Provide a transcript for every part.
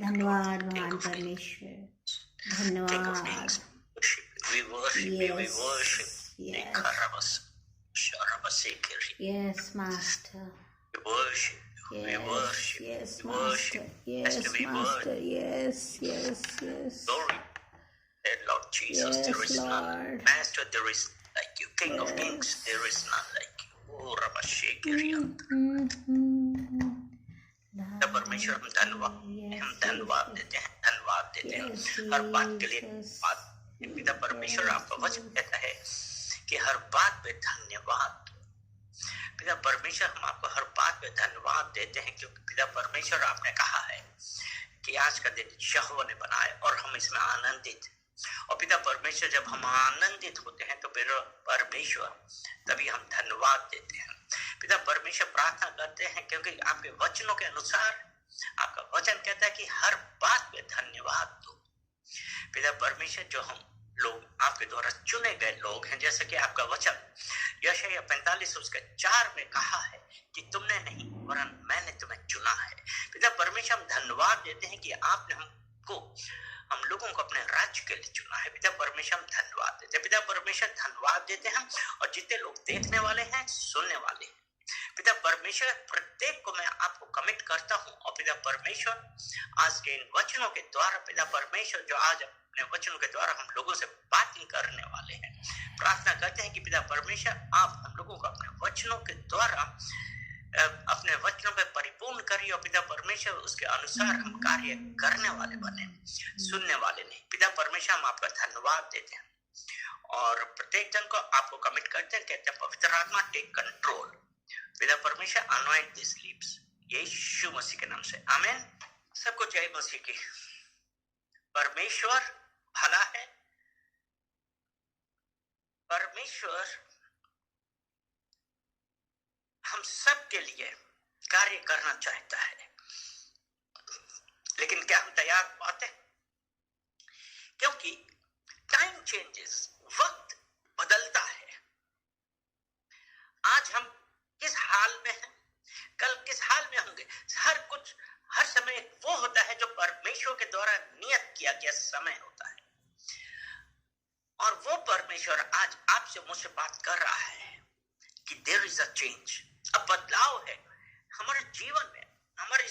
धन्यवाद महान परमेश्वर, धन्यवाद। Yes, Master. We worship. Yes, Master. Yes, Master. Yes, yes, yes. Glory, Lord Jesus. Yes, There is none. Lord. Master, there is like you. King of kings, there is none like you. Oh, Rabashekiri. परमेश्वर हम धन्यवाद देते हैं, धन्यवाद देते हैं हर बात के लिए। पिता परमेश्वर आपका वचन कहता है कि हर बात पे धन्यवाद। पिता परमेश्वर हम आपको हर बात पे धन्यवाद देते हैं, क्योंकि पिता परमेश्वर आपने कहा है कि आज का दिन यहोवा ने बनाया और हम इसमें आनंदित। और पिता परमेश्वर जब हम आनंदित होते हैं तो फिर परमेश्वर तभी हम धन्यवाद देते हैं। पिता परमेश्वर प्रार्थना करते हैं क्योंकि आपके वचनों के अनुसार आपका वचन कहता है कि हर बात पे धन्यवाद दो। पिता परमेश्वर जो हम लोग आपके द्वारा चुने गए लोग हैं, जैसे कि आपका वचन यशायाह 45:4 में कहा है कि तुमने नहीं वरन मैंने तुम्हें चुना है। पिता परमेश्वर हम धन्यवाद देते हैं कि आपने हम लोगों को अपने राज्य के लिए चुना है। पिता परमेश्वर हम धन्यवाद देते हैं। पिता परमेश्वर धन्यवाद देते हैं और जितने लोग देखने वाले हैं, सुनने वाले हैं, पिता परमेश्वर प्रत्येक को मैं आपको कमिट करता हूँ। और पिता परमेश्वर आज के इन वचनों के द्वारा, पिता परमेश्वर जो आज अपने वचनों के द्वारा हम लोगों से बातें करने वाले हैं, प्रार्थना करते हैं कि पिता परमेश्वर आप हम लोगों को अपने वचनों के द्वारा अपने वचनों पे परिपूर्ण करिए। और पिता परमेश्वर उसके अनुसार हम कार्य करने वाले बने, सुनने वाले नहीं। पिता परमेश्वर हम आपका धन्यवाद देते हैं और प्रत्येक जन को आपको कमिट करते हैं, कहते हैं पवित्र आत्मा टेक कंट्रोल। पिता परमेश्वर अनॉइंट दिस लिप्स, यीशु मसीह के नाम से आमीन। सबको जय मसीह की। परमेश्वर भला है, परमेश्वर हम सब के लिए कार्य करना चाहता है, लेकिन क्या हम तैयार पाते? क्योंकि टाइम चेंजेस, वक्त बदलता है। आज हम किस हाल में हैं, कल किस हाल में होंगे। हर समय वो होता है जो परमेश्वर के द्वारा नियत किया गया समय होता है। और वो परमेश्वर आज आपसे मुझसे बात कर रहा है कि देयर इज अ चेंज, अब बदलाव है हमारे जीवन में, हमारी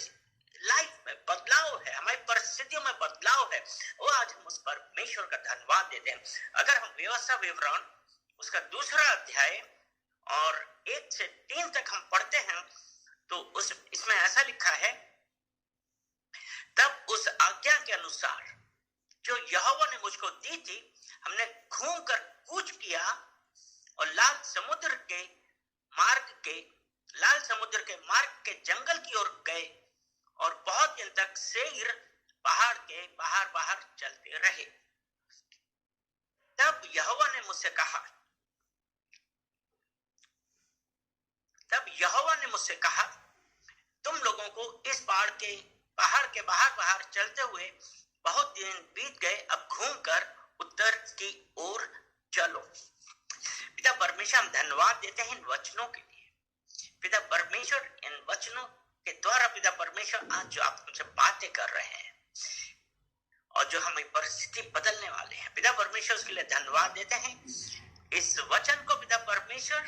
लाइफ में बदलाव है, हमारी परिस्थितियों में बदलाव है। वो आज हम उस परमेश्वर का धन्यवाद देते हैं। अगर हम व्यवस्था विवरण उसका 2 अध्याय और 1 से 3 तक हम पढ़ते हैं तो इसमें ऐसा लिखा है, तब उस आज्ञा के अनुसार जो यहोवा ने मुझको दी थी, हमने घूमकर कूच किया और लाल समुद्र के मार्ग के जंगल की ओर गए और बहुत दिन तक सेईर पहाड़ के बाहर चलते रहे। तब यहोवा ने मुझसे कहा, तुम लोगों को इस पहाड़ के बाहर चलते हुए बहुत दिन बीत गए, अब घूमकर उत्तर की ओर चलो। पिता परमेश्वर हम धन्यवाद देते हैं इन वचनों के लिए। पिता परमेश्वर इन वचनों के द्वारा, पिता परमेश्वर आज जो आप हमसे बातें कर रहे हैं और जो हमें परिस्थिति बदलने वाले हैं, पिता परमेश्वर उसके लिए धन्यवाद देते हैं। इस वचन को पिता परमेश्वर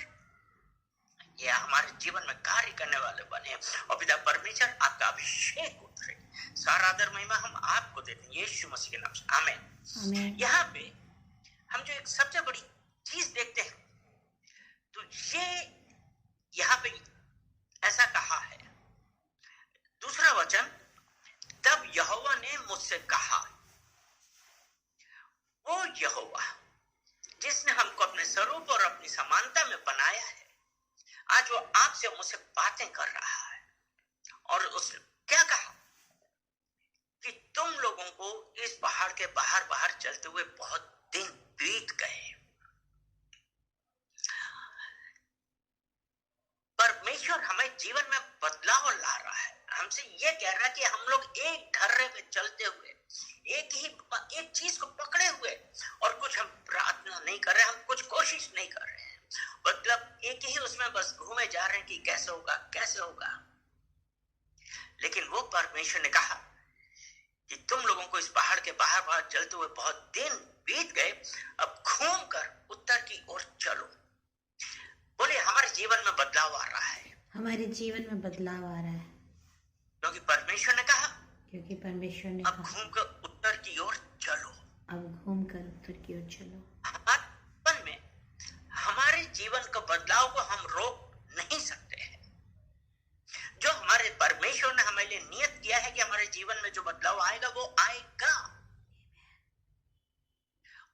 ये हमारे जीवन में कार्य करने वाले बने और पिता परमेश्वर आपका अभिषेक उतरे। सारा आदर महिमा हम आपको देते हैं यीशु मसीह के नाम से, आमीन। यहाँ पे हम जो एक सबसे बड़ी चीज देखते हैं तो ये यहाँ पे ऐसा कहा है, 2 वचन, तब यहोवा ने मुझसे कहा। वो यहोवा जिसने हमको अपने स्वरूप और अपनी समानता में बनाया है, आज वो आपसे मुझसे बातें कर रहा है। और उसने क्या कहा कि तुम लोगों को इस पहाड़ के बाहर चलते हुए बहुत दिन बीत गए। परमेश्वर हमें जीवन में बदलाव ला रहा है, हमसे ये कह रहा है कि हम लोग एक ढर्रे पे चलते हुए, एक चीज को पकड़े हुए, और कुछ हम प्रार्थना नहीं कर रहे, हम कुछ कोशिश नहीं कर रहे हैं, मतलब एक ही उसमें बस घूमे जा रहे हैं कि कैसे होगा। लेकिन वो परमेश्वर ने कहा कि तुम लोगों को इस पहाड़ के बाहर बाहर चलते हुए बहुत दिन बीत गए, अब घूम कर उत्तर की ओर चलो। बोले हमारे जीवन में बदलाव आ रहा है, हमारे जीवन में बदलाव आ रहा है, क्योंकि परमेश्वर ने कहा, क्योंकि परमेश्वर ने अब घूम कर उत्तर की ओर चलो। अब घूम कर उत्तर की ओर चलो। हमारे जीवन में हमारे जीवन के बदलाव को हम रोक नहीं सकते हैं। जो हमारे परमेश्वर ने हमारे लिए नियत किया है कि हमारे जीवन में जो बदलाव आएगा वो आएगा।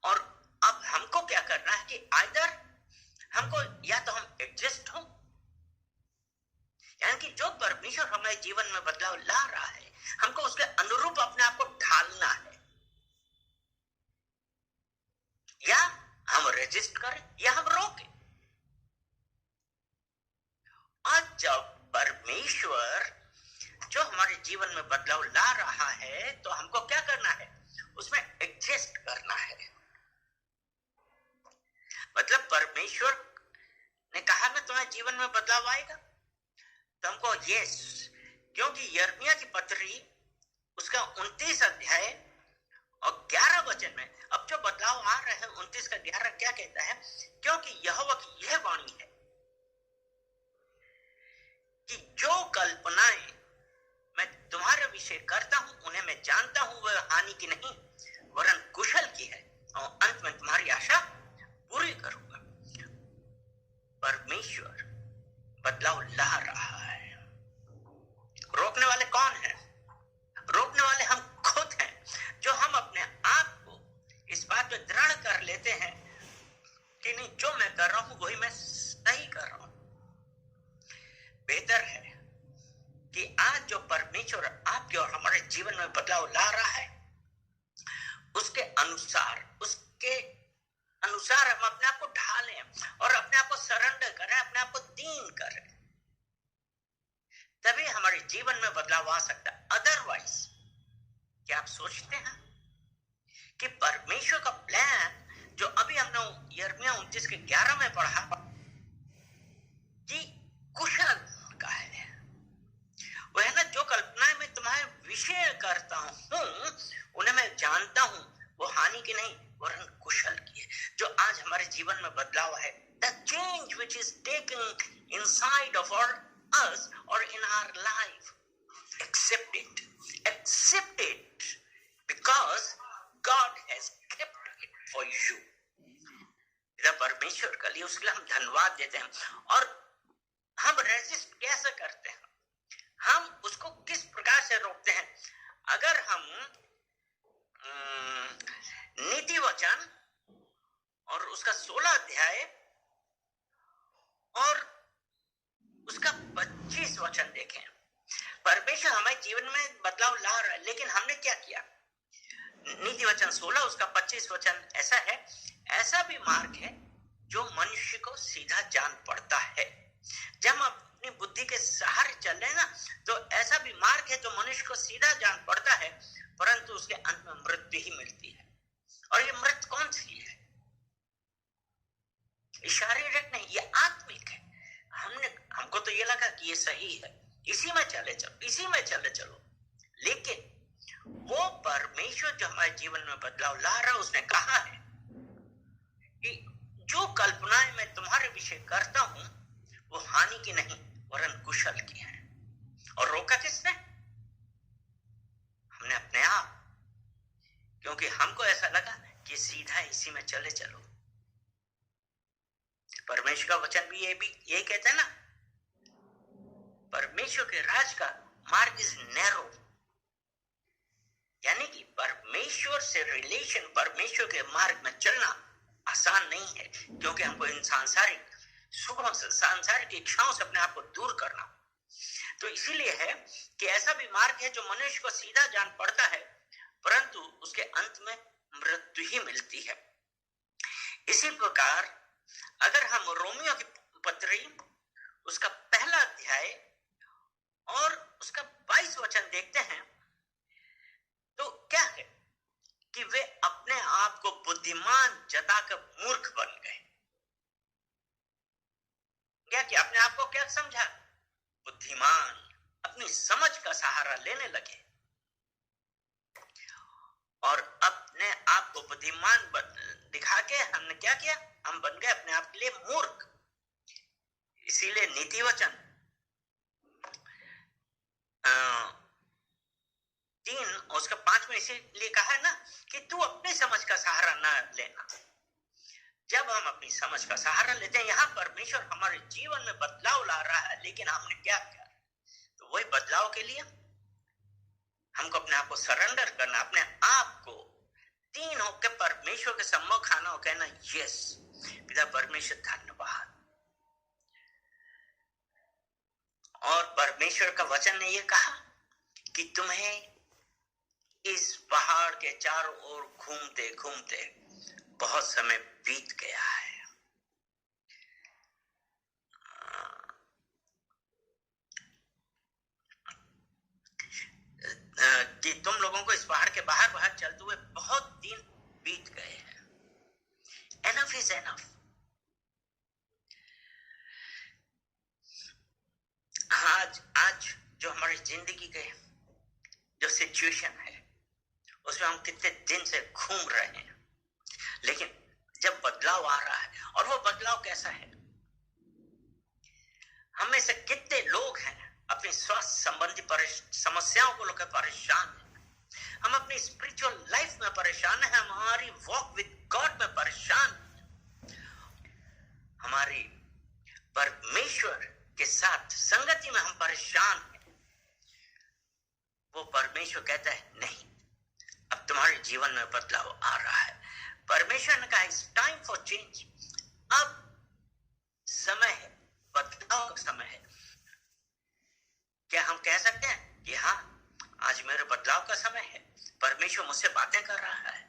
और अब हमको क्या करना है कि आइदर हमको या तो हम एडजस्ट हो, यानी कि जो परमेश्वर हमारे जीवन में बदलाव ला रहा है हमको उसके अनुरूप अपने आप को ढालना है, या हम रेजिस्ट करें या हम रोकें। आज जब परमेश्वर जो हमारे जीवन में बदलाव ला रहा है तो हमको क्या करना है, उसमें एडजस्ट करना है। मतलब परमेश्वर ने कहा ना तुम्हारे जीवन में बदलाव आएगा, तो हमको यस, क्योंकि यिर्मयाह की पत्री उसका 29 अध्याय और 11 वचन में अब जो बदलाव आ रहे हैं 29 का 11 क्या कहता है, क्योंकि यहोवा की यह वाणी है कि जो कल्पनाएं मैं तुम्हारे विषय करता हूं उन्हें मैं जानता हूं, वह हानि की नहीं वरन कुशल की है, और अंत में तुम्हारी आशा पूरी करूंगा। परमेश्वर बदलाव ला रहा है। रोकने वाले कौन है? रोकने वाले हम खुद हैं, जो हम अपने आप को इस बात पे दृढ़ कर लेते हैं कि नहीं, जो मैं कर रहा हूं वही मैं सही कर रहा हूं। बेहतर है कि आज जो परमेश्वर आपके और हमारे जीवन में बदलाव ला रहा है उसके अनुसार हम अपने आप को ढालें और अपने आप को सरेंडर करें, अपने आप को दीन करें, तभी हमारे जीवन में बदलाव आ सकता है। अदरवाइज क्या आप सोचते हैं कि परमेश्वर का प्लान जो अभी हमने यिर्मयाह 29 के 11 में पढ़ा कि कुशल का है, वह ना जो कल्पनाएं मैं तुम्हारे विषय करता हूं उन्हें मैं जानता हूं, वो हानि की नहीं वरन कुशल की है। जो आज हमारे जीवन में बदलाव है, the change which is taken inside of us or in our life, accept it because God has kept it for you। इधर परमेश्वर के लिए उसके लिए हम धन्यवाद देते हैं। और हम रेजिस्ट कैसे करते हैं, हम उसको किस प्रकार से रोकते हैं? अगर हम नीति वचन और उसका 16 अध्याय और उसका 25 वचन देखें, परमेश्वर हमारे जीवन में बदलाव ला रहा है, लेकिन हमने क्या किया? नीति वचन 16 उसका 25 वचन ऐसा है, ऐसा भी मार्ग है जो मनुष्य को सीधा जान पड़ता है। जब हम अपनी बुद्धि के सहारे चल रहे हैं ना, तो ऐसा भी मार्ग है जो मनुष्य को सीधा जान पड़ता है, परंतु उसके अंत में मृत्यु ही मिलती है। और ये मृत्यु कौन सी है? शारीरिक नहीं, ये आत्मिक है। हमको तो ये लगा कि ये सही है, इसी में चले चलो, लेकिन वो परमेश्वर जो हमारे जीवन में बदलाव ला रहा है, उसने कहा है कि जो कल्पनाएं मैं तुम्हारे विषय करता हूं वो हानि की नहीं वरन कुशल की है। और रोका किसने? हमने अपने आप, क्योंकि हमको ऐसा लगा कि सीधा इसी में चले चलो। परमेश्वर का वचन भी ये कहता है ना, परमेश्वर के राज का मार्ग इज नैरो, यानी कि परमेश्वर से रिलेशन, परमेश्वर के मार्ग में चलना आसान नहीं है, क्योंकि हमको इन सांसारिक सुखों से, सांसारिक इच्छाओं से अपने आप को दूर करना। तो इसीलिए है कि ऐसा भी मार्ग है जो मनुष्य को सीधा जान पड़ता है, परंतु उसके अंत में मृत्यु ही मिलती है। इसी प्रकार अगर हम रोमियो की पत्री उसका 1 अध्याय और उसका 22 वचन देखते हैं, तो क्या है कि वे अपने आप को बुद्धिमान जताकर मूर्ख बन गए। क्या किया? अपने आप को क्या समझा? बुद्धिमान, अपनी समझ का सहारा लेने लगे। बुद्धिमान दिखा के हमने क्या किया, हम बन गए अपने आप के लिए मूर्ख। इसीलिए नीति वचन 3 उसका 5 में इसीलिए कहा है ना कि तू अपनी समझ का सहारा ना लेना। जब हम अपनी समझ का सहारा लेते हैं, यहाँ परमेश्वर हमारे जीवन में बदलाव ला रहा है, लेकिन हमने क्या किया, तो वही बदलाव के लिए हमको अपने आप को सरेंडर करना, अपने आप को 3 होकर परमेश्वर के सम्मुख आना और कहना यस पिता परमेश्वर धन्यवाद। और परमेश्वर का वचन ने ये कहा कि तुम्हें इस पहाड़ के चारों ओर घूमते घूमते बहुत समय बीत गया है। कि तुम लोगों को इस पहाड़ के बाहर बाहर चलते हुए बहुत दिन बीत गए हैं। Enough is enough. आज जो हमारी जिंदगी के जो सिचुएशन है उसमें हम कितने दिन से घूम रहे हैं, लेकिन जब बदलाव आ रहा है, और वो बदलाव कैसा है, हम में से कितने लोग हैं अपनी स्वास्थ्य संबंधी समस्याओं को लेकर परेशान हैं, हम अपनी स्पिरिचुअल लाइफ में परेशान हैं, हमारी वॉक विद गॉड में परेशान हैं, हमारी परमेश्वर के साथ संगति में हम परेशान हैं। वो परमेश्वर कहता है नहीं, अब तुम्हारे जीवन में बदलाव आ रहा है। परमेश्वर ने कहा इट्स टाइम फॉर चेंज। अब समय है, बदलाव का समय है। क्या हम कह सकते हैं कि हाँ आज मेरे बदलाव का समय है, परमेश्वर मुझसे बातें कर रहा है।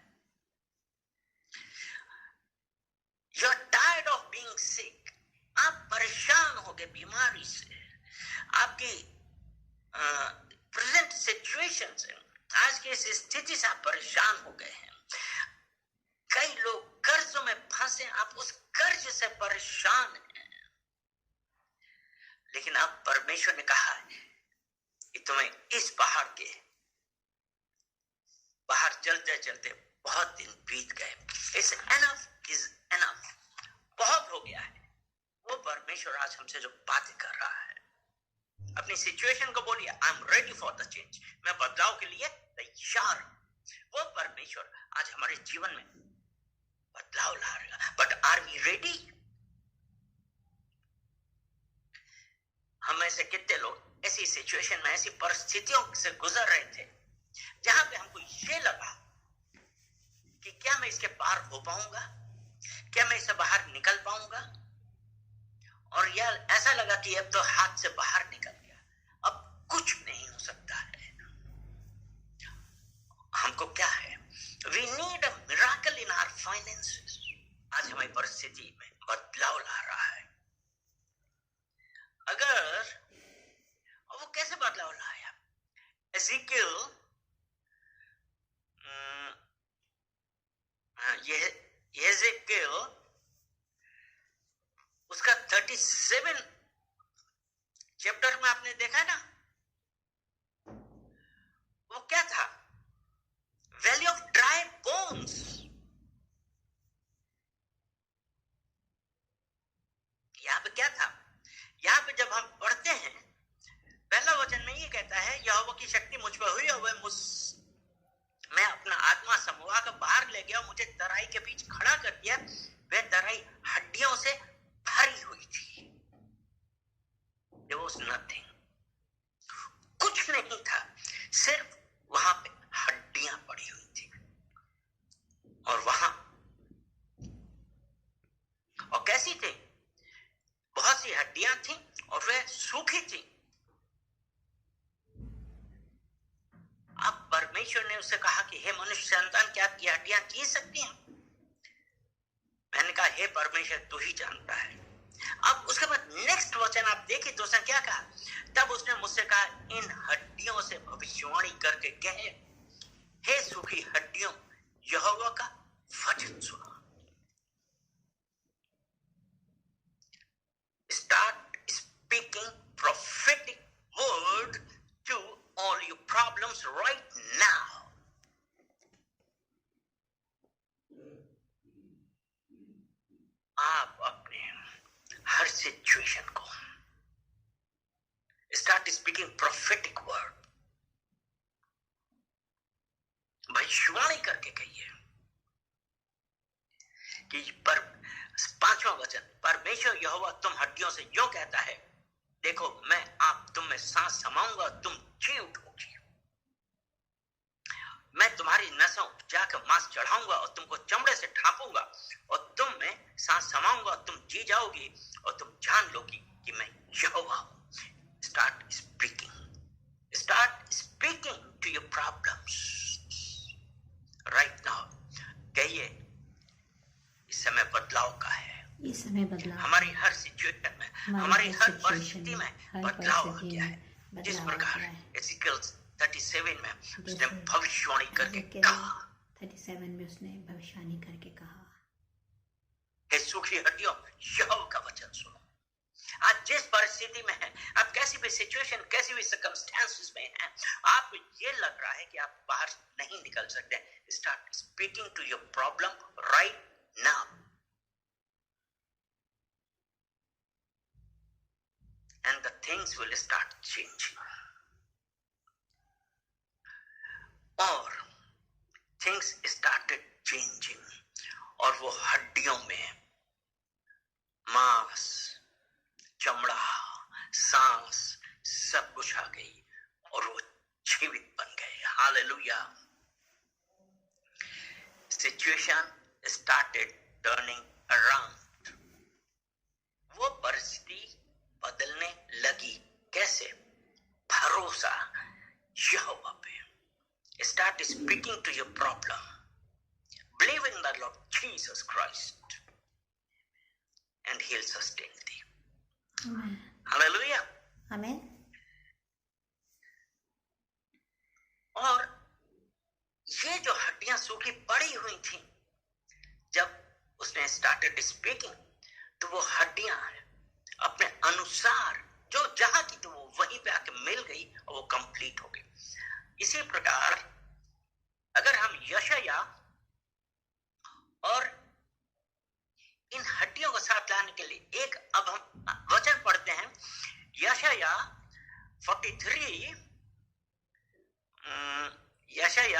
You are tired of being sick. आप परेशान हो गए बीमारी से, आपकी प्रेजेंट सिचुएशन से, आज की इस स्थिति से आप परेशान हो गए हैं। कई लोग कर्जों में फंसे, आप उस कर्ज से परेशान हैं, लेकिन अब परमेश्वर ने कहा है कि तुम्हें इस पहाड़ के बाहर चलते चलते बहुत दिन बीत गए। It's enough is enough. बहुत हो गया है। वो परमेश्वर आज हमसे जो बातें कर रहा है, अपनी सिचुएशन को बोलिए I am ready for the change. मैं बदलाव के लिए तैयार हूं। वो परमेश्वर आज हमारे जीवन में बदलाव ला रहा है। But are we ready? हम में से कितने लोग ऐसी सिचुएशन में, ऐसी परिस्थितियों से गुजर रहे थे जहां पे हमको ये लगा कि क्या मैं इसके पार हो पाऊंगा, क्या मैं इससे बाहर निकल पाऊंगा, और यार ऐसा लगा कि अब तो हाथ से बाहर निकल गया, अब कुछ नहीं हो सकता है। हमको क्या है, we need a miracle in our finances. आज हमारी परिस्थिति में बदलाव ला रहा है। अगर वो कैसे बदलाव लाया? एज़ेकियल उसका 37 चैप्टर में आपने देखा ना, वो क्या था? Valley of dry bones. यहां पे क्या था? यहां पे जब हम पढ़ते हैं, पहला वचन में ये कहता है यहोवा की शक्ति मुझ पर हुई और मैं अपना आत्मा समूह का बाहर ले गया, मुझे तराई के बीच खड़ा कर दिया। वह तराई हड्डियों से भरी हुई थी। There was nothing, कुछ नहीं था, सिर्फ वहां पे हड्डियां पड़ी हुई थी। और वहां और कैसी थी? बहुत सी हड्डियां थी और वह सूखी थी। अब परमेश्वर ने उससे कहा कि हे मनुष्य संतान, क्या ये हड्डियां जी सकती हैं? मैंने कहा हे परमेश्वर, तू ही जानता है। अब उसके बाद नेक्स्ट वचन आप देखिए तो उसने क्या कहा? तब उसने मुझसे कहा इन हड्डियों से भविष्यवाणी करके कहे, हे सूखी हड्डियों, यहोवा का वचन सुनो। Start speaking prophetic word to all your problems right now. Speaking prophetic word, भविष्यवाणी करके कहिए कि पर 5वां वचन, परमेश्वर यहोवा तुम हड्डियों से यूं कहता है, देखो मैं तुम में सांस समाऊंगा, तुम जी उठोगी, मैं तुम्हारी नसों जाकर मांस चढ़ाऊंगा और तुमको चमड़े से ढांपूंगा और तुम में सांस समाऊंगा, तुम जी जाओगी और तुम जान लोगी कि मैं यहोवा हूं। Start speaking to your problems right now. कहिए इस समय बदलाव का है, इस समय बदलाव, हमारी हर सिचुएशन में, हमारी हर परिस्थिति में बदलाव आ गया है। जिस प्रकार एजिकल 37 में उसने भविष्यवाणी करके कहा, 37 में उसने भविष्यवाणी करके कहा, हे सूखी हड्डियों यहोवा का वचन सुनो। आज जिस परिस्थिति में है, आप कैसी भी सिचुएशन, कैसी भी सर्कमस्टेंसेस में हैं, आपको ये लग रहा है कि आप बाहर नहीं निकल सकते, start speaking to your problem right now and the things will start changing. और things started changing और वो हड्डियों में मांस, चमड़ा, सांस सब कुछ आ गई और वो जीवित बन गए। Hallelujah. Situation started turning around। वो परिस्थिति बदलने लगी। कैसे? भरोसा यहोवा पे। Start speaking to your problem. Believe in the Lord Jesus Christ and He'll sustain thee. Amen. Hallelujah. Amen. और ये जो हड्डियां सूखी पड़ी हुई थी, जब उसने स्टार्टेड स्पीकिंग, तो वो हड्डियां अपने अनुसार जो जहां की तो वो वहीं पे आके मिल गई और वो कंप्लीट हो गई। इसी प्रकार अगर हम यशाया और इन हड्डियों को साथ लाने के लिए एक अब हम वचन पढ़ते हैं, यशाया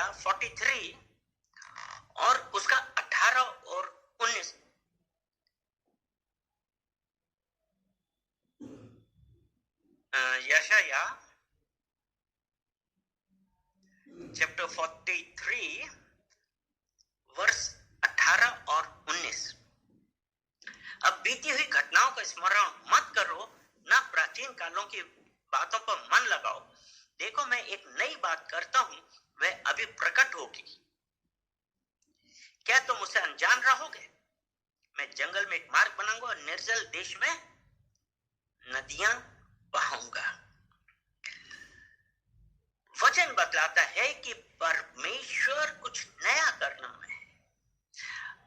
43 और उसका 18 और 19। यशाया चैप्टर 43 वर्ष 18 और 19। अब बीती हुई घटनाओं का स्मरण मत करो, ना प्राचीन कालों की बातों पर मन लगाओ। देखो मैं एक नई बात करता हूं, वह अभी प्रकट होगी, क्या तुम उसे अनजान रहोगे? मैं जंगल में एक मार्ग बनाऊंगा और निर्जल देश में नदियां बहाऊंगा। वचन बतलाता है कि परमेश्वर कुछ नया करना है।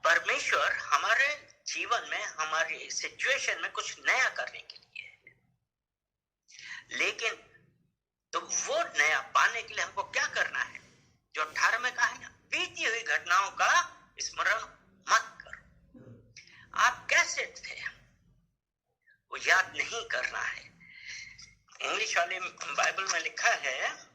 परमेश्वर हमारे जीवन में, हमारे सिचुएशन में कुछ नया करने के लिए है। लेकिन तो वो नया पाने के लिए हमको क्या करना है? जो 18 में कहा है ना, बीती हुई घटनाओं का स्मरण मत करो। आप कैसे थे वो याद नहीं करना है। इंग्लिश वाले बाइबल में लिखा है,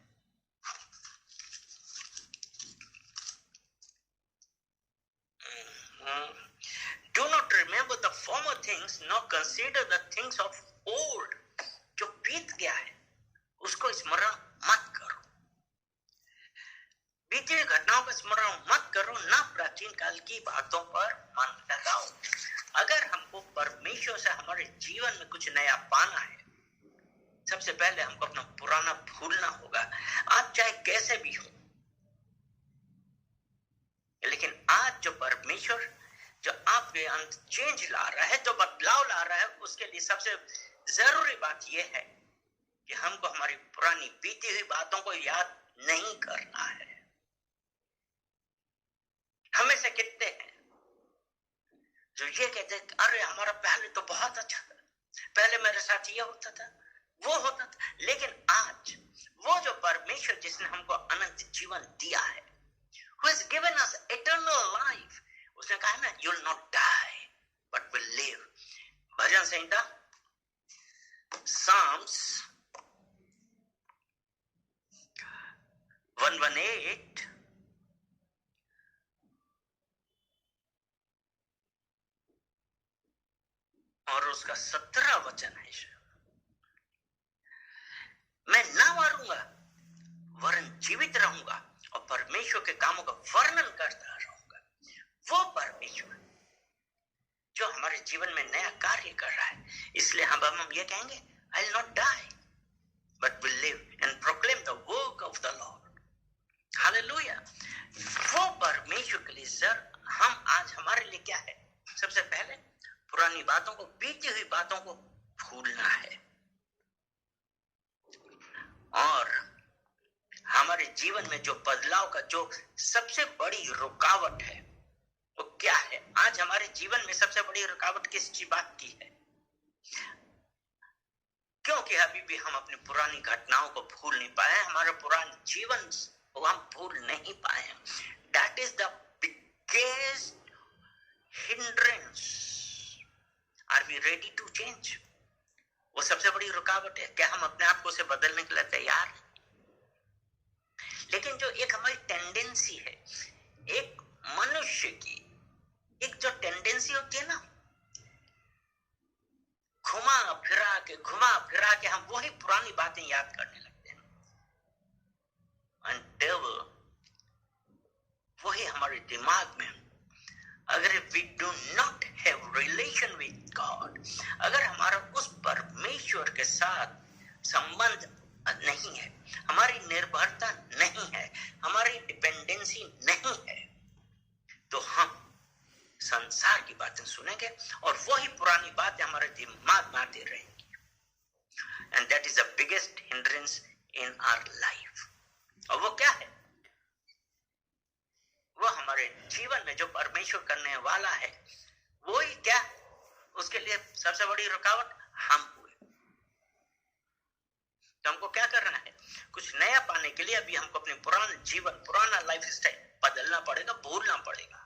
do not remember the former things, nor consider the things of old। जो बीत गया है उसको स्मरण मत करो। बीती हुई घटनाओं का स्मरण मत करो, ना प्राचीन काल की बातों पर मन लगाओ। अगर हमको परमेश्वर से हमारे जीवन में कुछ नया पाना है, सबसे पहले हमको अपना पुराना भूलना होगा। आप चाहे कैसे भी हो, लेकिन आज जो परमेश्वर जो आपके अंदर चेंज ला रहा है, जो बदलाव ला रहा है, उसके लिए सबसे जरूरी बात यह है कि हमको हमारी पुरानी बीती हुई बातों को याद नहीं करना है। हमें से कितने हैं जो ये कहते हैं, अरे हमारा पहले तो बहुत अच्छा था, पहले मेरे साथ ये होता था, वो होता था। लेकिन आज वो जो परमेश्वर जिसने हमको अनंत जीवन दिया है, who has given us eternal life, उसने कहा ना, you will not die but will live। Bhajan Samhita Psalms 118 और उसका 17 वचन है, मैं ना मारूंगा वरन जीवित रहूंगा और परमेश्वर के कामों का वर्णन करता रहूंगा। वो परमेश्वर जो हमारे जीवन में नया कार्य कर रहा है, इसलिए हम ये कहेंगे, I will not die but will live and proclaim the work of the lord. Hallelujah. वो परमेश्वर के लिए सर हम आज हमारे लिए क्या है? सबसे पहले पुरानी बातों को, बीती हुई बातों को भूलना है और हमारे जीवन में जो बदलाव का जो सबसे बड़ी रुकावट है वो क्या है? आज हमारे जीवन में सबसे बड़ी रुकावट किस चीज बात की है? क्योंकि अभी भी हम अपनी पुरानी घटनाओं को भूल नहीं पाए, हमारा पुराना जीवन को हम भूल नहीं पाए। That is the biggest hindrance. Are we ready to change? वो सबसे बड़ी रुकावट है। क्या हम अपने आप को उसे बदलने के लिए तैयार हैं? लेकिन जो एक हमारी टेंडेंसी है, एक मनुष्य की एक जो टेंडेंसी होती है ना, घुमा फिरा के हम वही पुरानी बातें याद करने लगते हैं। And devil, वही हमारे दिमाग में, अगर we do not have relation with God, अगर हमारा उस परमेश्वर के साथ संबंध नहीं है, हमारी निर्भरता नहीं है, हमारी डिपेंडेंसी नहीं है, तो हम संसार की बातें सुनेंगे और वही पुरानी बातें हमारे दिमाग में आती रहेंगी। And that is the biggest hindrance in our life. और वो क्या है? वो हमारे जीवन में जो परमेश्वर करने वाला है, वो ही क्या? उसके लिए सबसे बड़ी रुकावट हम हुए। तो हमको क्या करना है? कुछ नया पाने के लिए अभी हमको अपने पुराना जीवन, पुराना लाइफ स्टाइल बदलना पड़ेगा, भूलना पड़ेगा।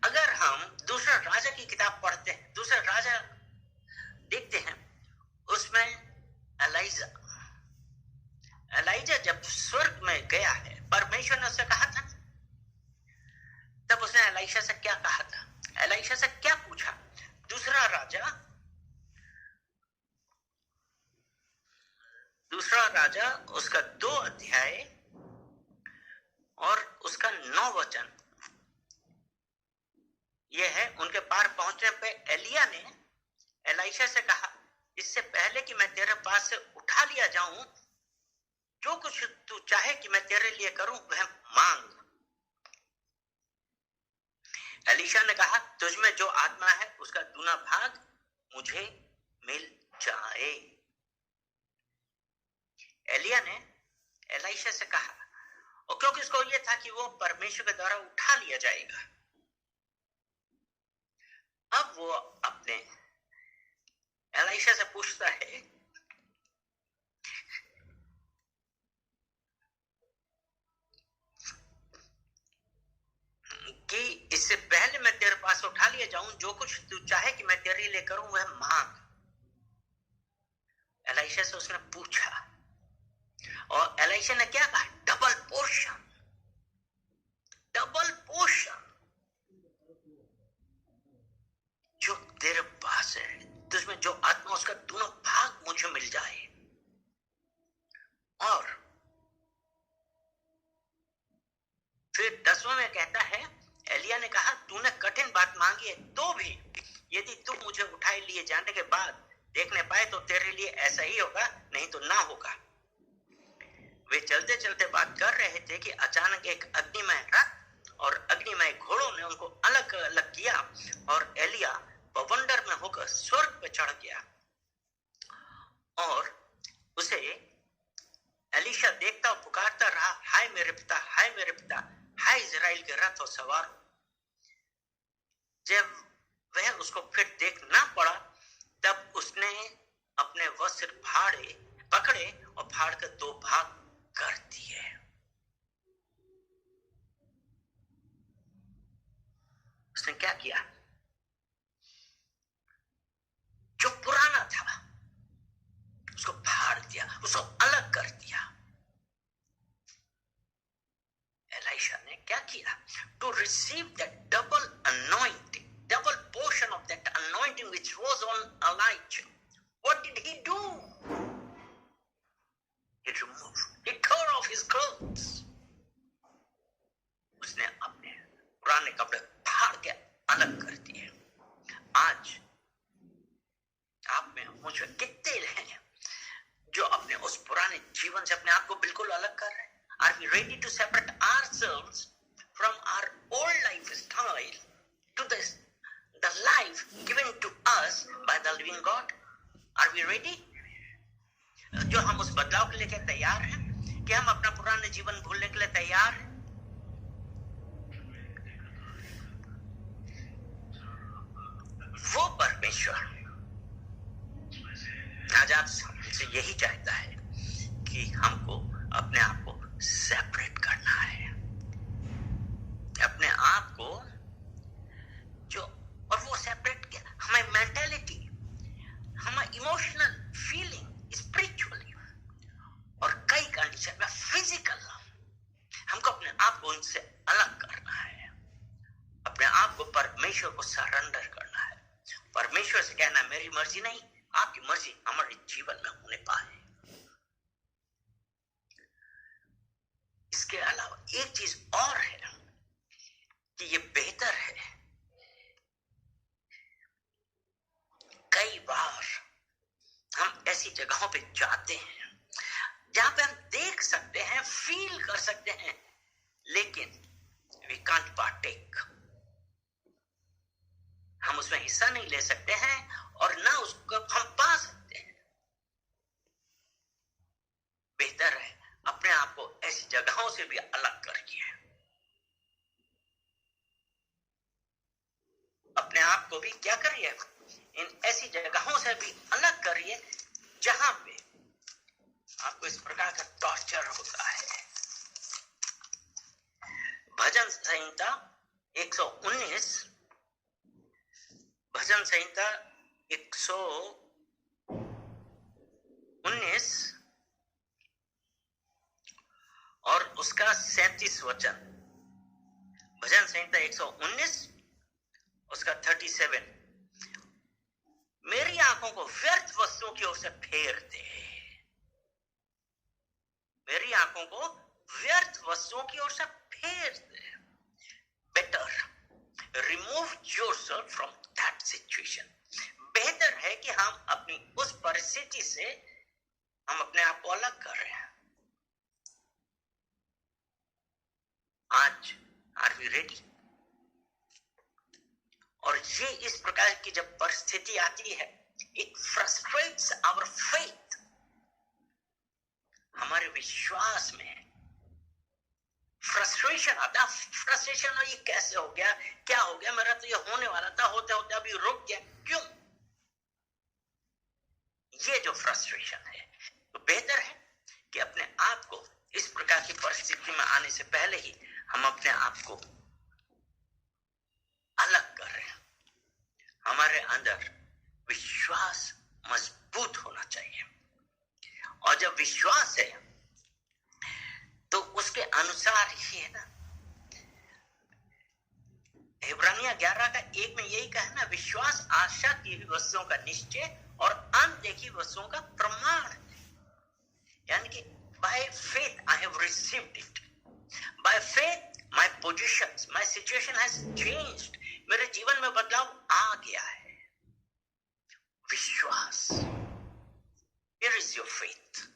अगर हम दूसरा राजा की किताब पढ़ते हैं, दूसरा राजा देखते हैं, उसमें एलाइजा जब स्वर्ग में गया है, परमेश्वर ने उससे कहा था, तब उसने एलाइशा से क्या कहा था? एलाइशा से क्या पूछा? दूसरा राजा उसका 2 अध्याय और उसका 9 वचन यह है। उनके पार पहुंचने पे एलिया ने एलाइशा से कहा, इससे पहले कि मैं तेरे पास से उठा लिया जाऊं, जो कुछ तू चाहे कि मैं तेरे लिए करूं वह मांग। एलिशा ने कहा, तुझ में जो आत्मा है उसका दूना भाग मुझे मिल जाए। एलिया ने एलाइशा से कहा, और क्योंकि उसको यह था कि वो परमेश्वर के द्वारा उठा लिया जाएगा, अब वो अपने एलाइशा से पूछता है कि इससे पहले मैं तेरे पास उठा लिया जाऊं, जो कुछ तू चाहे कि मैं तेरे लिए करूं वह मांग। एलाइशा से उसने पूछा और एलाइशा ने क्या कहा? Double portion. डबल पोर्शन जो तेरे पास है, तुझमें जो आत्मा उसका दोनों भाग मुझे मिल जाए। और फिर 10वें में कहता है, एलिया ने कहा, तूने कठिन बात मांगी है, तो भी यदि तू मुझे उठाए लिए जाने के बाद देखने पाए तो तेरे लिए ऐसा ही होगा, नहीं तो ना होगा। वे चलते चलते बात कर रहे थे कि अचानक एक अग्निमय रथ और अग्निमय घोड़ों ने उनको अलग अलग किया और एलिया बवंडर में होकर स्वर्ग पे चढ़ गया। और उसे एलीशा देखता और पुकारता रहा, हाय मेरे पिता, हाय मेरे पिता, हाय इजराइल के रथ और सवार। जब वह उसको फिर देख ना पड़ा, तब उसने अपने वस्त्र पकड़े और फाड़ कर 2 भाग कर दिए। उसने क्या किया? जो पुराना था उसको फाड़ दिया, उसको अलग कर दिया। क्या किया? To receive that double anointing, double portion of that anointing which was on Elijah. What did he do? He removed, he tore off his clothes. उसने अपने पुराने कपड़े फाड़ के अलग कर दिए. आज आप में मुझे कितने हैं जो अपने उस पुराने जीवन से अपने आप को बिल्कुल अलग कर रहे हैं? Are we ready to separate ourselves from our old lifestyle to the life given to us by the living God? Are we ready? जो हम उस बदलाव के लिए क्या तैयार हैं? कि हम अपना पुराने जीवन भूलने के लिए तैयार हैं? वो परमेश्वर आज आपसे यही चाहता है कि हमको अपने आप को सेपरेट करना है, अपने आप को जो, और वो सेपरेट क्या? हमारी मेंटालिटी, हमारी इमोशनल फीलिंग, स्पिरिचुअली और कई कंडीशन में फिजिकल, हमको अपने आप को उनसे अलग करना है, अपने आप को परमेश्वर को सरेंडर करना है, परमेश्वर से कहना मेरी मर्जी नहीं, आपकी मर्जी हमारे जीवन में होने पाए. इसके अलावा एक चीज और है कि ये बेहतर है. कई बार हम ऐसी जगहों पे जाते हैं जहां पे हम देख सकते हैं, फील कर सकते हैं, लेकिन वी कांट पार्टेक, हम उसमें हिस्सा नहीं ले सकते हैं और ना उसको हम पा सकते हैं. बेहतर है अपने आप को ऐसी जगहों से भी अलग करिए, अपने आप को भी क्या करिए, इन ऐसी जगहों से भी अलग करिए जहां पे आपको इस प्रकार का टॉर्चर होता है. भजन संहिता 119, भजन संहिता 119 और उसका 37 वचन. भजन संहिता 119 उसका 37. मेरी आंखों को व्यर्थ वस्तुओं की ओर से फेर दे, मेरी आंखों को व्यर्थ वस्तुओं की ओर से फेर दे. Better remove yourself from that situation. बेहतर है कि हम अपनी उस परिस्थिति से हम अपने आप को अलग कर रहे हैं. आज आर वी रेडी? और ये इस प्रकार की जब परिस्थिति आती है, इट फ्रस्ट्रेट्स आवर फेथ, हमारे विश्वास में फ्रस्ट्रेशन आता. फ्रस्ट्रेशन, ये कैसे हो गया, क्या हो गया, मेरा तो ये होने वाला था, होते होते अभी रुक गया, क्यों? ये जो फ्रस्ट्रेशन है, तो बेहतर है कि अपने आप को इस प्रकार की परिस्थिति में आने से पहले ही हम अपने आप को अलग कर रहे हैं. हमारे अंदर विश्वास मजबूत होना चाहिए, और जब विश्वास है तो उसके अनुसार ही है ना. इब्रानिया 11:1 में यही कहा ना, विश्वास आशा की हुई वस्तुओं का निश्चय और अनदेखी वस्तुओं का प्रमाण. यानी कि by faith I have received it, by faith my positions, my situation has changed, मेरे जीवन में बदलाव आ गया है. विश्वास, Where is your faith?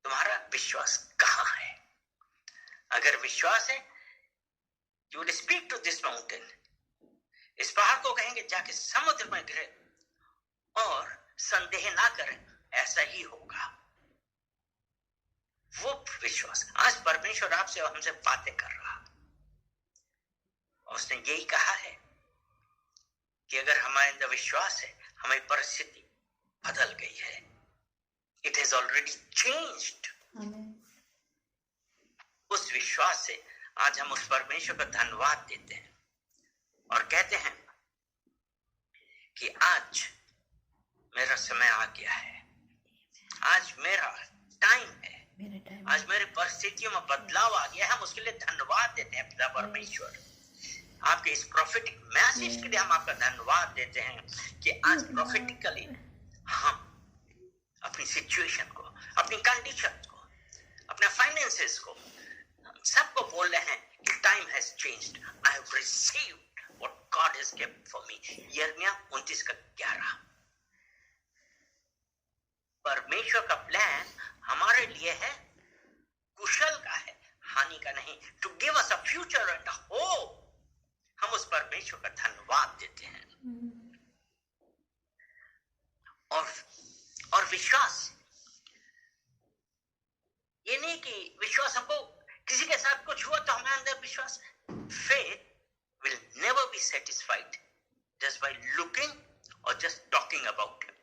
तुम्हारा विश्वास कहाँ है? अगर विश्वास है, you will speak to this mountain, इस पहाड़ को कहेंगे जाके समुद्र में गिरे, और संदेह ना करें, ऐसा ही होगा. वो विश्वास. आज परमेश्वर आपसे और हमसे बातें कर रहा, और उसने यही कहा है कि अगर हमारे अंदर विश्वास है, हमारी परिस्थिति बदल गई है. It has already changed. उस विश्वास से आज हम उस परमेश्वर का धन्यवाद देते हैं और कहते हैं कि आज मेरा समय आ गया है, आज मेरा टाइम है, परिस्थितियों में बदलाव आ गया है, हम उसके लिए धन्यवाद देते हैं पिता परमेश्वर। आपके इस प्रोफेटिक मैसेज के लिए हम आपका धन्यवाद देते हैं कि आज प्रोफेटिकली हम अपनी सिचुएशन को, अपनी कंडीशन को, अपने फाइनेंसेस को, सबको बोल रहे हैं कि time has changed, I have received what God has given for me. यिर्मयाह 29:11। परमेश्वर का प्लान हमारे लिए है कुशल का है, हानि का नहीं, to give us a future and hope. हम उस परमेश्वर का धन्यवाद देते हैं। और विश्वास, ये नहीं कि विश्वास हमको किसी के साथ कुछ हुआ तो हमारे अंदर विश्वास। Faith will never be satisfied just by looking or just talking about him.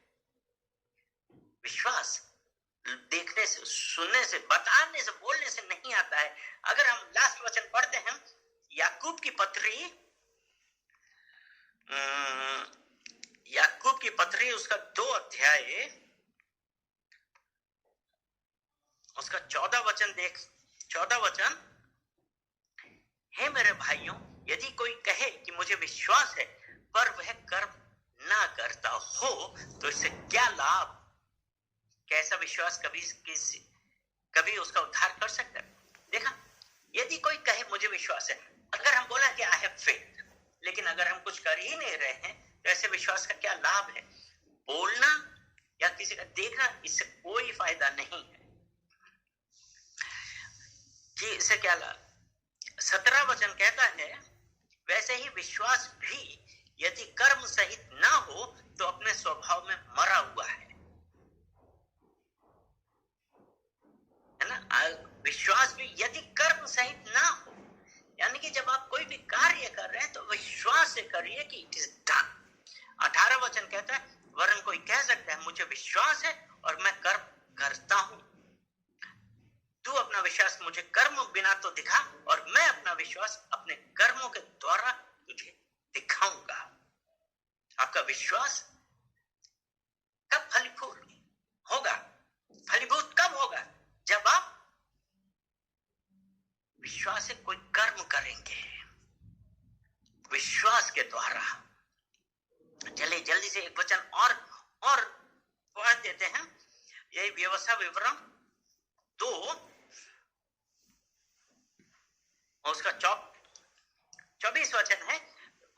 विश्वास देखने से, सुनने से, बताने से, बोलने से नहीं आता है। अगर हम लास्ट वचन पढ़ते हैं याकूब की पत्री उसका 2 अध्याय उसका 14 वचन, हे मेरे भाइयों, यदि कोई कहे कि मुझे विश्वास है पर वह कर्म ना करता हो तो इससे क्या लाभ? कैसा विश्वास कभी उसका उद्धार कर सकता है? देखा, यदि कोई कहे मुझे विश्वास है, अगर हम बोला कि आई हैव फेथ, लेकिन अगर हम कुछ कर ही नहीं रहे हैं तो ऐसे विश्वास का क्या लाभ है? बोलना या किसी का देखना, इससे कोई फायदा नहीं है कि इससे क्या लाभ। 17 वचन कहता है, वैसे ही विश्वास भी यदि कर्म सहित ना हो तो अपने स्वभाव में मरा हुआ है ना। विश्वास भी यदि कर्म सहित ना हो, यानी कि जब आप कोई भी कार्य कर रहे हैं तो विश्वास से करिए कि इट इज डन। 18 वचन कहता है, वरन कोई कह सकता है मुझे विश्वास है और मैं कर्म करता हूं। तू अपना विश्वास मुझे कर्म बिना तो दिखा और मैं अपना विश्वास अपने कर्मों के द्वारा तुझे दिखाऊंगा। आपका विश्वास कब फलीभूत होगा? फलीभूत कब होगा? जब आप विश्वास से कोई कर्म करेंगे, विश्वास के द्वारा। चलिए जल्दी से एक वचन और पढ़ देते हैं। यही व्यवस्था विवरण 2 उसका 24 वचन है।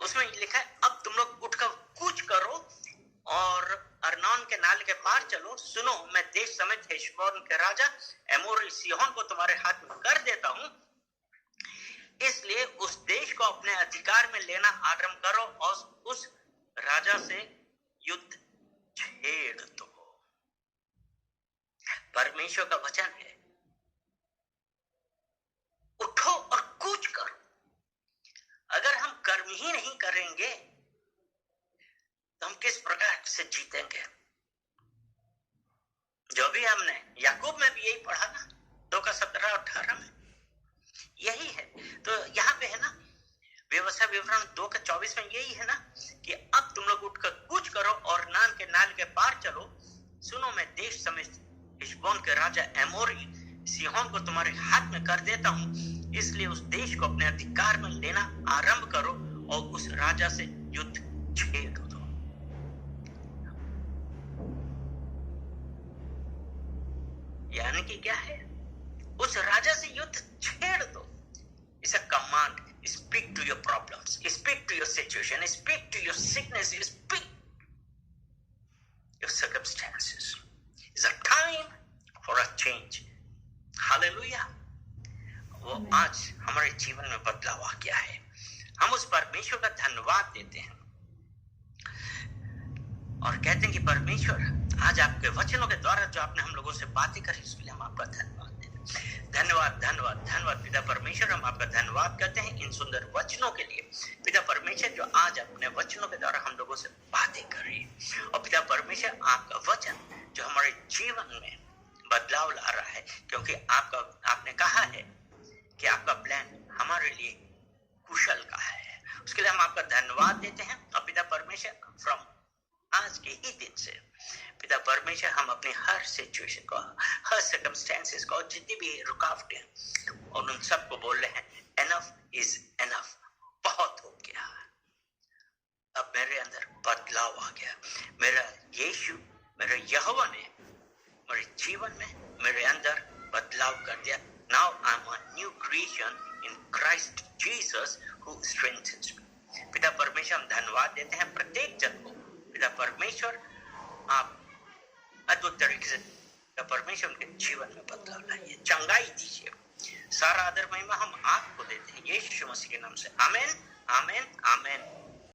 उसमें लिखा है, अब तुम लोग उठकर कूच करो और अर्नोन के नाले के पार चलो। सुनो, मैं देश समेत हेशबोन के राजा एमोरी सीहोन को तुम्हारे हाथ में कर देता हूं, इसलिए उस देश को अपने अधिकार में लेना आरंभ करो और उस राजा से युद्ध छेड़ दो। परमेश्वर का वचन है, उठो और कूच करो। अगर हम कर्म ही नहीं करेंगे तो हम किस प्रकार से जीतेंगे? जो भी हमने याकूब में भी यही पढ़ा ना, 2:17-18 में यही है। तो यहाँ पे है ना, व्यवस्था विवरण 2:24 में यही है ना कि अब तुम लोग उठकर कूच करो और नान के नाल के पार चलो। सुनो, मैं देश समेत हेशबोन के राजा एमोरी सीहोन को तुम्हारे हाथ में कर देता हूं, इसलिए उस देश को अपने अधिकार में लेना आरंभ करो और उस राजा से युद्ध छेड़ दो। यानी कि क्या है? उस राजा से युद्ध छेड़ दो। It's a command. Speak to your problems, speak to your situation, speak to your sickness, speak your circumstances. It's a time for a change. Hallelujah. वो आज हमारे जीवन में बदलाव आ गया है। हम उस परमेश्वर का धन्यवाद देते हैं और कहते हैं कि परमेश्वर, आज आपके वचनों के द्वारा जो आपने हम लोगों से बातें करी, उसके लिए हम आपका धन्यवाद देते हैं। धन्यवाद धन्यवाद धन्यवाद पिता परमेश्वर, हम आपका धन्यवाद करते हैं इन सुंदर वचनों के लिए। पिता परमेश्वर, जो आज अपने वचनों के द्वारा हम लोगों से बातें कर रही है, और पिता परमेश्वर, आपका वचन जो हमारे जीवन में बदलाव ला रहा है, क्योंकि आपने कहा है कि आपका प्लान हमारे लिए कुशल का है। उसके लिए हम आपका धन्यवाद देते हैं। और पिता परमेश्वर, फ्रॉम आज के ही दिन से पिता परमेश्वर, हम अपने हर सिचुएशन को, हर सर्कमस्टेंसेस को, जितनी भी रुकावटें, और उन सबको बोल रहे हैं एनफ इज एनफ, बहुत हो गया। अब मेरे अंदर बदलाव आ गया। मेरा यीशु, मेरे यहोवा ने मेरे जीवन में मेरे अंदर बदलाव कर दिया। Now I'm a new creation in Christ Jesus who strengthens me. पिता परमेश्वर, हम धन्यवाद देते हैं प्रत्येक जन को। पिता परमेश्वर, आप अद्भुत तरीके से पिता परमेश्वर उनके जीवन में बदलाव लाइए, चंगाई दीजिए। सारा आदर महिमा हम आपको देते हैं यीशु मसीह के नाम से। आमीन, आमीन, आमीन।